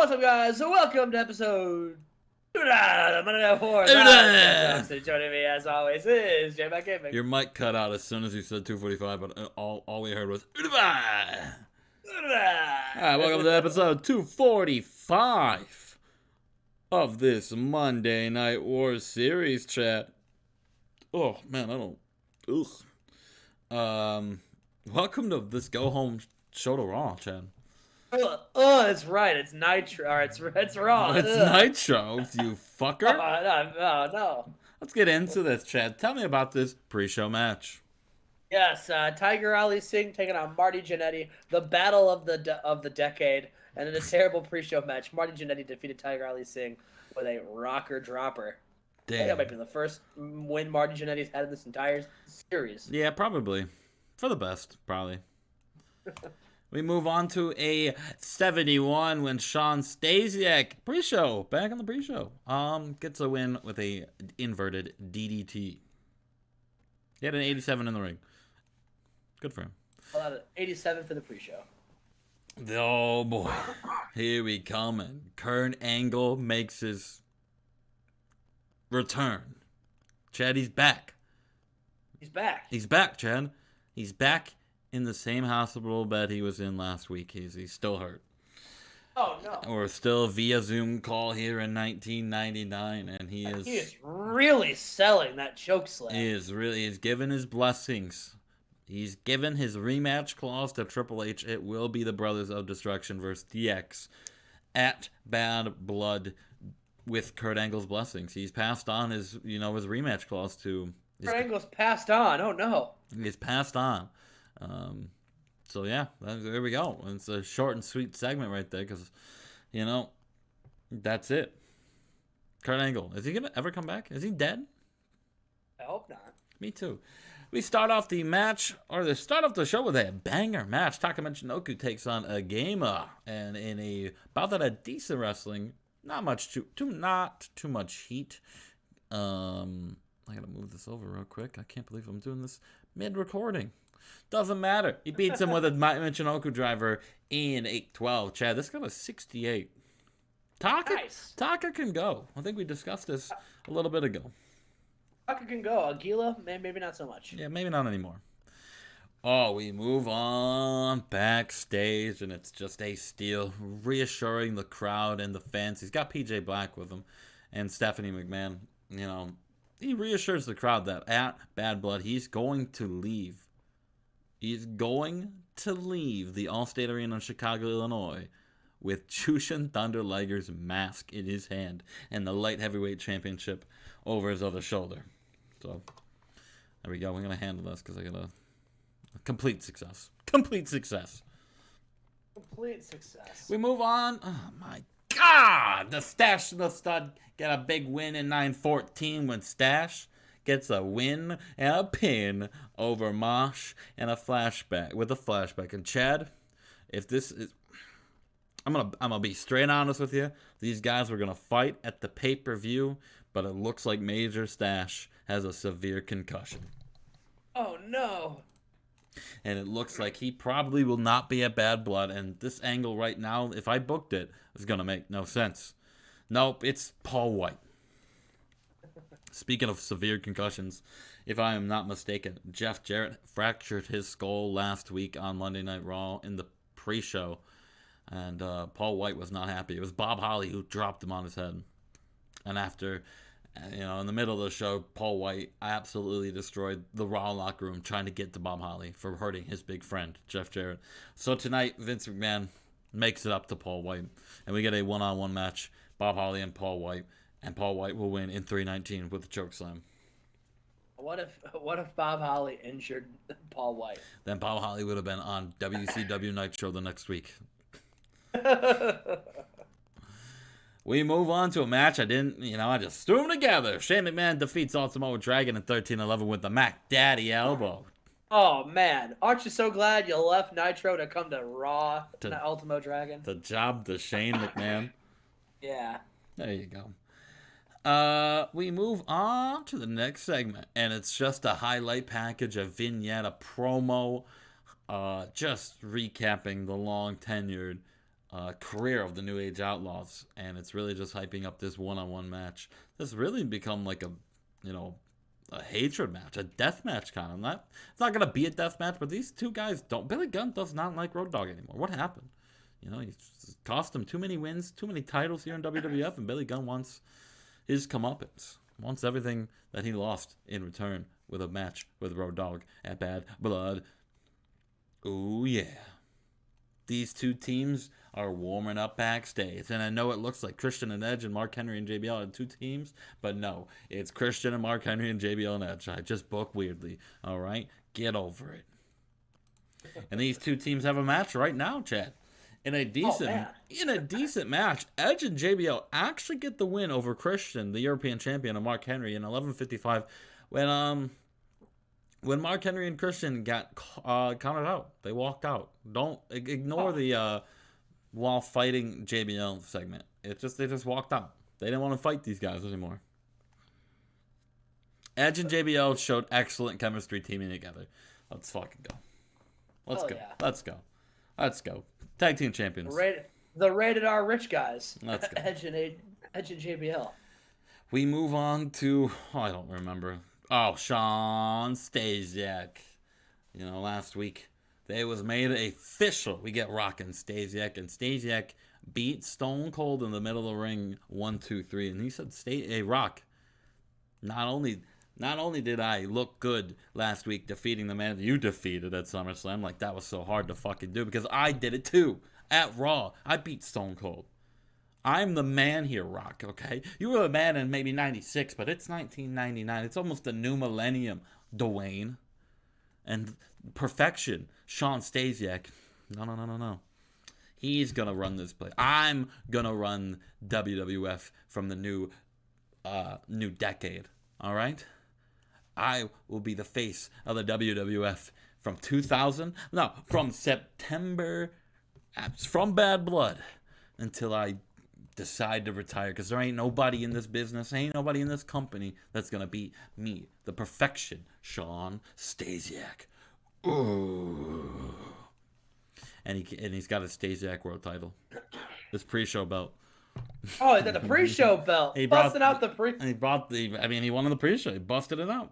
What's up, guys? So welcome to episode Monday Night Four. Joining me, as always, is J Mac Gaming. Your mic cut out as soon as you said 245, but all we heard was Alright, welcome to episode 245 of this Monday Night Wars series, chat. Oh, man, I don't... welcome to this go-home show to Raw, chat. Oh, that's right. It's Nitro. Or it's Raw. It's Nitro, you fucker. No. Let's get into this, Chad. Tell me about this pre-show match. Yes, Tiger Ali Singh taking on Marty Jannetty, the battle of the decade, and in a terrible pre-show match, Marty Jannetty defeated Tiger Ali Singh with a rocker dropper. Damn. I think that might be the first win Marty Jannetty's had in this entire series. Yeah, probably. For the best, probably. We move on to a 71 when Shawn Stasiak, pre-show, back on the pre-show, gets a win with a inverted DDT. He had an 87 in the ring. Good for him. 87 for the pre-show. Oh boy, here we come, and Kurt Angle makes his return. Chad, he's back. He's back. He's back, Chad. He's back in the same hospital bed he was in last week. He's still hurt. Oh, no. We're still via Zoom call here in 1999, and he is really selling that choke slam. He's given his blessings. He's given his rematch clause to Triple H. It will be the Brothers of Destruction versus DX at Bad Blood with Kurt Angle's blessings. He's passed on his rematch clause to... Kurt Angle's passed on. Oh, no. He's passed on. So yeah, there we go. It's a short and sweet segment right there because, that's it. Kurt Angle, is he gonna ever come back? Is he dead? I hope not. Me too. We start off the show with a banger match. Taka Michinoku takes on a Gamer, and in a bout that had decent wrestling, not too much heat. I gotta move this over real quick. I can't believe I'm doing this mid-recording. Doesn't matter. He beats him with a Michinoku driver in 8-12. Chad, this got a 68. Taka can go. I think we discussed this a little bit ago. Taka can go. Aguila, maybe not so much. Yeah, maybe not anymore. Oh, we move on backstage, and it's just Ace Steel reassuring the crowd and the fans. He's got PJ Black with him and Stephanie McMahon. He reassures the crowd that at Bad Blood, he's going to leave. He's going to leave the Allstate Arena in Chicago, Illinois, with Jushin Thunder Liger's mask in his hand and the light heavyweight championship over his other shoulder. So, there we go. We're going to handle this because I got a complete success. Complete success. We move on. Oh, my God. The Stash and the Stud get a big win in 9-14 when Stash gets a win and a pin over Mosh and a flashback. And Chad, if this is, I'm gonna be straight honest with you. These guys were gonna fight at the pay-per-view, but it looks like Major Stash has a severe concussion. Oh no. And it looks like he probably will not be at Bad Blood. And this angle right now, if I booked it, is gonna make no sense. Nope, it's Paul White. Speaking of severe concussions, if I am not mistaken, Jeff Jarrett fractured his skull last week on Monday Night Raw in the pre-show, and Paul White was not happy. It was Bob Holly who dropped him on his head. And after, in the middle of the show, Paul White absolutely destroyed the Raw locker room trying to get to Bob Holly for hurting his big friend, Jeff Jarrett. So tonight, Vince McMahon makes it up to Paul White, and we get a one-on-one match, Bob Holly and Paul White. And Paul White will win in 3:19 with a chokeslam. What if Bob Holly injured Paul White? Then Bob Holly would have been on WCW Nitro the next week. We move on to a match I just threw them together. Shane McMahon defeats Ultimo Dragon in 13-11 with the Mac Daddy elbow. Oh, man. Aren't you so glad you left Nitro to come to Raw, to Ultimo Dragon? The job to Shane McMahon. Yeah. There you go. We move on to the next segment, and it's just a highlight package, a vignette, a promo, just recapping the long-tenured career of the New Age Outlaws, and it's really just hyping up this one-on-one match. This really become like a, a hatred match, a death match kind of. It's not gonna be a death match, but these two guys don't. Billy Gunn does not like Road Dogg anymore. What happened? He's cost him too many wins, too many titles here in WWF, and Billy Gunn wants his comeuppance, wants everything that he lost in return with a match with Road Dogg at Bad Blood. Ooh yeah. These two teams are warming up backstage. And I know it looks like Christian and Edge and Mark Henry and JBL are two teams, but no, it's Christian and Mark Henry and JBL and Edge. I just book weirdly. All right? Get over it. And these two teams have a match right now, Chad. In a decent match, Edge and JBL actually get the win over Christian, the European champion, and Mark Henry in 11:55 when Mark Henry and Christian got counted out. They walked out. Don't ignore the while fighting JBL segment. They just walked out. They didn't want to fight these guys anymore. Edge and JBL showed excellent chemistry teaming together. Let's fucking go. Let's go. Yeah. Let's go. Tag team champions. The rated R rich guys. Let's go. Edge and JBL. We move on to, I don't remember. Oh, Shawn Stasiak. Last week they was made official. We get Rock and Stasiak, and Stasiak beat Stone Cold in the middle of the ring 1, 2, 3, and he said, "Hey, Rock, not only did I look good last week defeating the man you defeated at SummerSlam, like that was so hard to fucking do because I did it too at Raw. I beat Stone Cold. I'm the man here, Rock, okay? You were a man in maybe 96, but it's 1999. It's almost the new millennium, Dwayne. And perfection, Shawn Stasiak. No. He's going to run this place. I'm going to run WWF from the new decade, all right? I will be the face of the WWF from 2000. No, from September, from Bad Blood until I decide to retire, because there ain't nobody in this business, ain't nobody in this company that's gonna beat me, the perfection, Shawn Stasiak. Ooh. And he's got a Stasiak World title, this pre-show belt. Oh, he got the pre-show belt. He busted out the pre. And he won in the pre-show. He busted it out.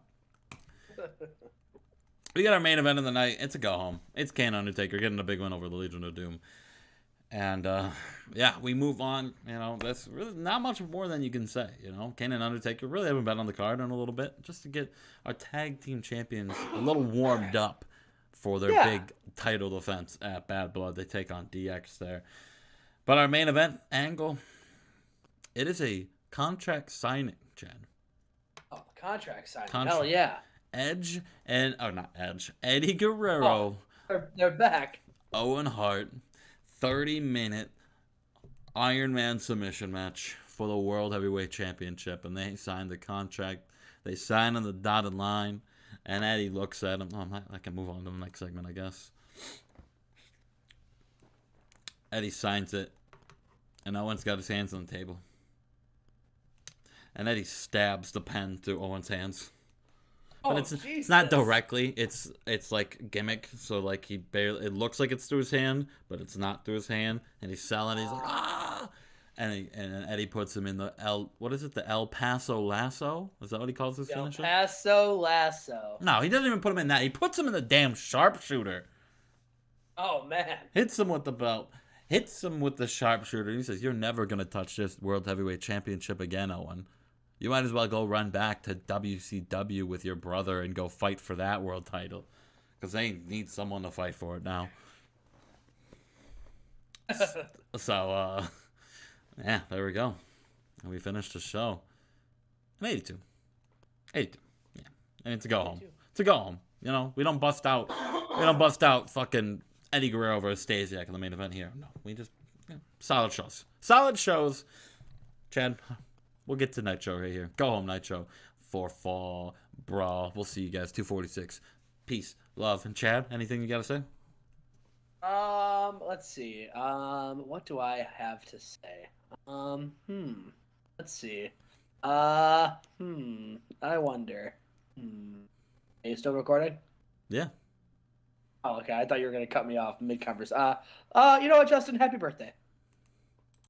We got our main event of the night. It's a go home. It's Kane Undertaker getting a big win over the Legion of Doom. And, we move on. That's really not much more than you can say. Kane and Undertaker really haven't been on the card in a little bit, just to get our tag team champions a little warmed up for their big title defense at Bad Blood. They take on DX there. But our main event angle, it is a contract signing, Jen. Oh, contract signing. Hell yeah. Eddie Guerrero. Oh, they're back. Owen Hart. 30-minute Iron Man submission match for the World Heavyweight Championship, and they signed the contract. They signed on the dotted line, and Eddie looks at him. I can move on to the next segment, I guess. Eddie signs it, and Owen's got his hands on the table. And Eddie stabs the pen through Owen's hands. But it's not directly. It's like gimmick. So like it looks like it's through his hand, but it's not through his hand. And he's selling. He's like ah, and Eddie puts him in the El Paso Lasso. Is that what he calls his finisher? El Paso Lasso. No, he doesn't even put him in that. He puts him in the damn sharpshooter. Oh man! Hits him with the belt. Hits him with the sharpshooter. He says, "You're never gonna touch this World Heavyweight Championship again, Owen. You might as well go run back to WCW with your brother and go fight for that world title. Because they need someone to fight for it now." So, there we go. And we finished the show. And 82. Yeah. And it's a go home. It's a go home. We don't bust out fucking Eddie Guerrero versus Stasiak in the main event here. No, we just, solid shows. Solid shows. Chad, we'll get to Nitro right here. Go home Nitro for Fall Brawl. We'll see you guys 246. Peace, love, and Chad, anything you gotta say? Let's see. What do I have to say? Let's see. I wonder. Are you still recording? Yeah. Oh, okay. I thought you were gonna cut me off mid-converse. You know what, Justin? Happy birthday.